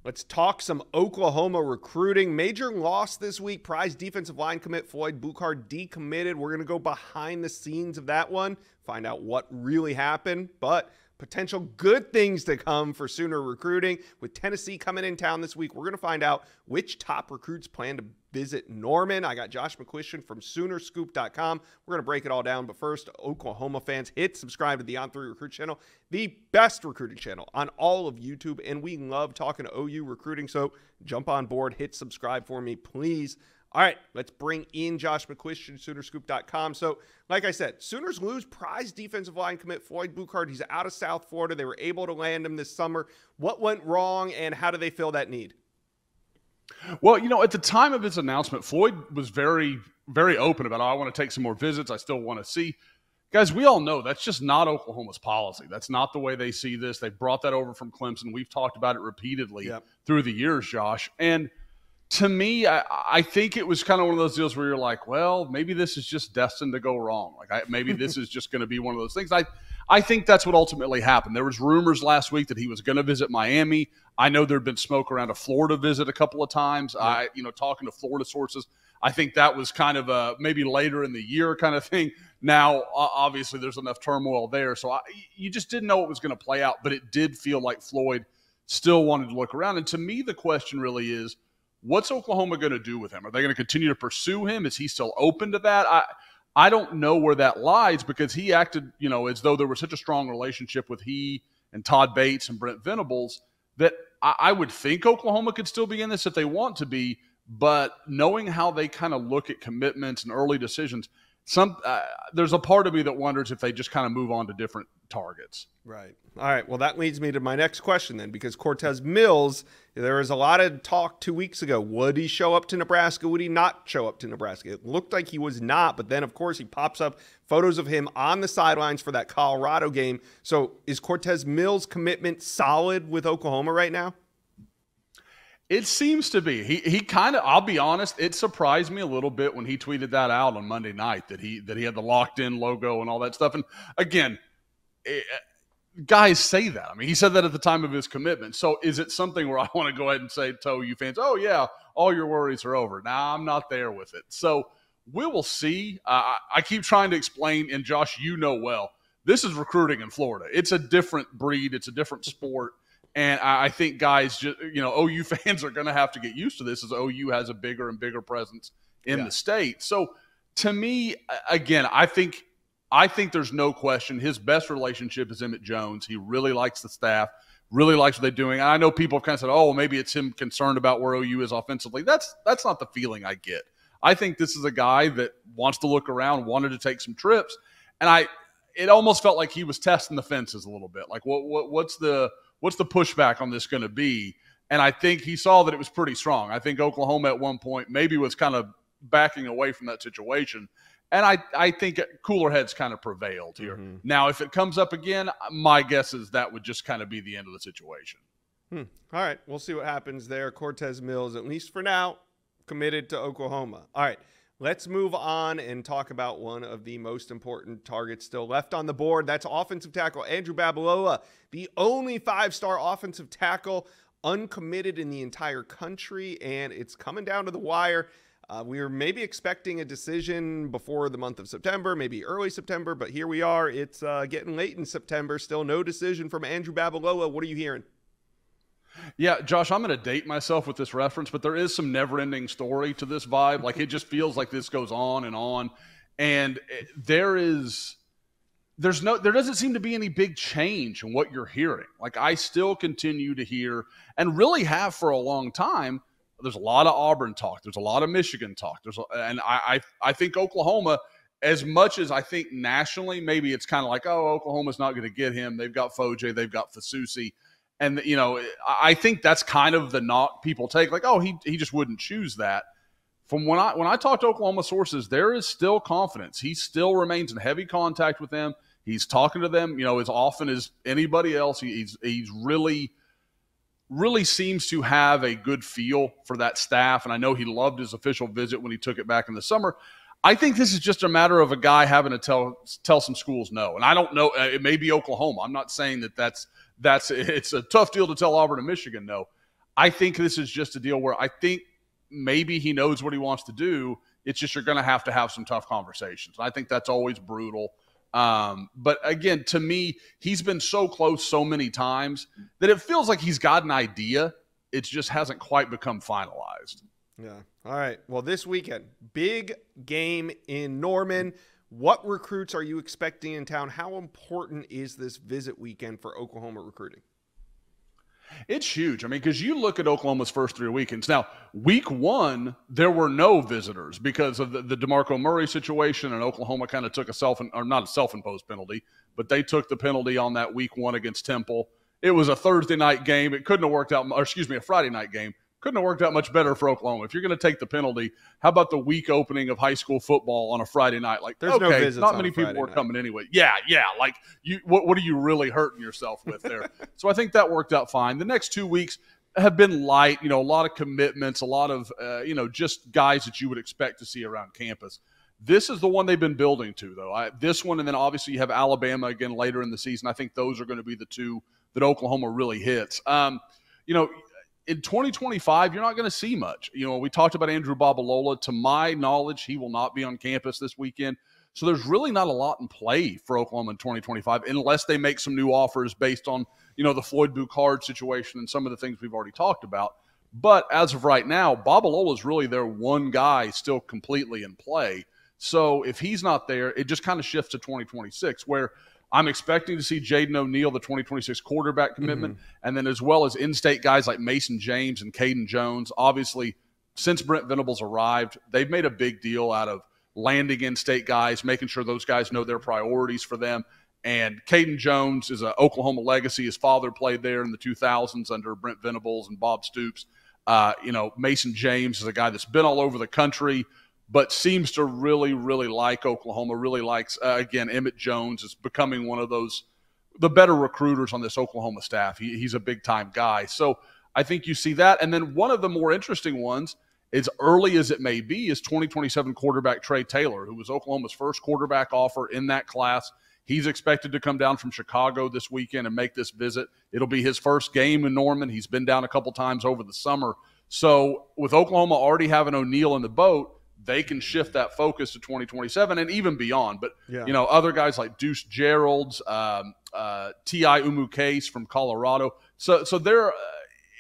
Let's talk some Oklahoma recruiting. Major loss this week. Prize defensive line commit Floyd Allen decommitted. We're going to go behind the scenes of that one, find out what really happened, but potential good things to come for Sooner recruiting. With Tennessee coming in town this week, we're going to find out which top recruits plan to visit Norman. I got Josh McCuistion from Soonerscoop.com. We're going to break it all down, but first, Oklahoma fans, hit subscribe to the On3 Recruit channel, the best recruiting channel on all of YouTube, and we love talking to OU recruiting, so jump on board, hit subscribe for me, please. All right, let's bring in Josh McCuistion, Soonerscoop.com. So, like I said, Sooners lose prize defensive line commit Floyd Allen. He's out of South Florida. They were able to land him this summer. What went wrong, and how do they fill that need? Well, you know, at the time of his announcement, Floyd was very, very open about, I want to take some more visits. I still want to see. Guys, we all know that's just not Oklahoma's policy. That's not the way they see this. They brought that over from Clemson. We've talked about it repeatedly through the years, Josh. And to me, I think it was kind of one of those deals where you're like, well, maybe this is just destined to go wrong. Maybe this is just going to be one of those things. I think that's what ultimately happened. There was rumors last week that he was going to visit Miami. I know there'd been smoke around a Florida visit a couple of times. Talking to Florida sources, I think that was kind of a maybe later in the year kind of thing. Now, obviously, there's enough turmoil there, so you just didn't know what was going to play out. But it did feel like Floyd still wanted to look around. And to me, the question really is, what's Oklahoma going to do with him? Are they going to continue to pursue him? Is he still open to that? I don't know where that lies, because he acted, as though there was such a strong relationship with he and Todd Bates and Brent Venables that I would think Oklahoma could still be in this if they want to be. But knowing how they kind of look at commitments and early decisions, there's a part of me that wonders if they just kind of move on to different targets. Right. All right. Well, that leads me to my next question then, because Cortez Mills, there was a lot of talk 2 weeks ago. Would he show up to Nebraska? Would he not show up to Nebraska? It looked like he was not, but then, of course, he pops up photos of him on the sidelines for that Colorado game. So is Cortez Mills' commitment solid with Oklahoma right now? It seems to be. He kind of, I'll be honest, it surprised me a little bit when he tweeted that out on Monday night, that he had the locked-in logo and all that stuff. And again, guys say that. I mean, he said that at the time of his commitment. So is it something where I want to go ahead and say to OU fans, oh, yeah, all your worries are over? Nah, I'm not there with it. So we will see. I keep trying to explain, and Josh, you know well, this is recruiting in Florida. It's a different breed. It's a different sport. And I think guys, OU fans are going to have to get used to this as OU has a bigger and bigger presence in the state. So to me, again, I think there's no question his best relationship is Emmett Jones. He really likes the staff, really likes what they're doing. And I know people have kind of said, oh, maybe it's him concerned about where OU is offensively. That's not the feeling I get. I think this is a guy that wants to look around, wanted to take some trips. And it almost felt like he was testing the fences a little bit. Like, what's the pushback on this going to be? And I think he saw that it was pretty strong. I think Oklahoma at one point maybe was kind of backing away from that situation. And I think cooler heads kind of prevailed here. Mm-hmm. Now, if it comes up again, my guess is that would just kind of be the end of the situation. All right, we'll see what happens there. Cortez Mills, at least for now, committed to Oklahoma. All right, let's move on and talk about one of the most important targets still left on the board. That's offensive tackle Andrew Babala, the only five-star offensive tackle uncommitted in the entire country, and it's coming down to the wire. We were maybe expecting a decision before the month of September, maybe early September, but here we are. It's getting late in September. Still no decision from Andrew Babala. What are you hearing? Yeah, Josh, I'm going to date myself with this reference, but there is some never-ending story to this vibe. Like, it just feels like this goes on, and there doesn't seem to be any big change in what you're hearing. Like, I still continue to hear, and really have for a long time, there's a lot of Auburn talk. There's a lot of Michigan talk. And I think Oklahoma, as much as I think nationally, maybe it's kind of like, oh, Oklahoma's not going to get him. They've got Foje. They've got Fasusi. And, I think that's kind of the knock people take. Like, oh, he just wouldn't choose that. From when I talk to Oklahoma sources, there is still confidence. He still remains in heavy contact with them. He's talking to them, as often as anybody else. He's really seems to have a good feel for that staff. And I know he loved his official visit when he took it back in the summer. I think this is just a matter of a guy having to tell some schools no. And I don't know, it may be Oklahoma. I'm not saying that's it's a tough deal to tell Auburn and Michigan no. I think this is just a deal where I think maybe he knows what he wants to do. It's just you're going to have some tough conversations. I think that's always brutal. But again, to me, he's been so close so many times that it feels like he's got an idea. It just hasn't quite become finalized. Yeah. All right. Well, this weekend, big game in Norman. What recruits are you expecting in town? How important is this visit weekend for Oklahoma recruiting? It's huge. I mean, because you look at Oklahoma's first 3 weekends. Now, week 1, there were no visitors because of the DeMarco Murray situation, and Oklahoma kind of took not a self-imposed penalty, but they took the penalty on that week 1 against Temple. It was a Thursday night game. It couldn't have worked out, a Friday night game. Couldn't have worked out much better for Oklahoma. If you're going to take the penalty, how about the week opening of high school football on a Friday night? Like, there's no visits. Not many people were coming anyway. Yeah. Like, what are you really hurting yourself with there? So I think that worked out fine. The next 2 weeks have been light. A lot of commitments, a lot of just guys that you would expect to see around campus. This is the one they've been building to, though. This one, and then obviously you have Alabama again later in the season. I think those are going to be the two that Oklahoma really hits. In 2025, you're not going to see much. We talked about Andrew Babalola. To my knowledge, he will not be on campus this weekend. So there's really not a lot in play for Oklahoma in 2025 unless they make some new offers based on, the Floyd Buchard situation and some of the things we've already talked about. But as of right now, Babalola is really their one guy still completely in play. So if he's not there, it just kind of shifts to 2026 where I'm expecting to see Jaden O'Neal, the 2026 quarterback commitment, and then as well as in-state guys like Mason James and Caden Jones. Obviously, since Brent Venables arrived, they've made a big deal out of landing in-state guys, making sure those guys know their priorities for them. And Caden Jones is an Oklahoma legacy. His father played there in the 2000s under Brent Venables and Bob Stoops. Mason James is a guy that's been all over the country, but seems to really, really like Oklahoma, really likes, again, Emmett Jones is becoming one of the better recruiters on this Oklahoma staff. He's a big-time guy. So I think you see that. And then one of the more interesting ones, as early as it may be, is 2027 quarterback Trey Taylor, who was Oklahoma's first quarterback offer in that class. He's expected to come down from Chicago this weekend and make this visit. It'll be his first game in Norman. He's been down a couple times over the summer. So with Oklahoma already having O'Neal in the boat, they can shift that focus to 2027 and even beyond. But, other guys like Deuce Geralds, T.I. Umukase from Colorado. So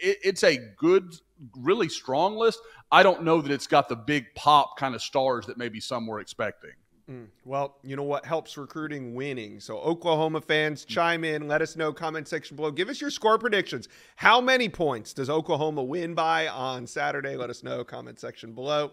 it's a good, really strong list. I don't know that it's got the big pop kind of stars that maybe some were expecting. Well, you know what helps recruiting? Winning. So Oklahoma fans, chime in. Let us know. Comment section below. Give us your score predictions. How many points does Oklahoma win by on Saturday? Let us know. Comment section below.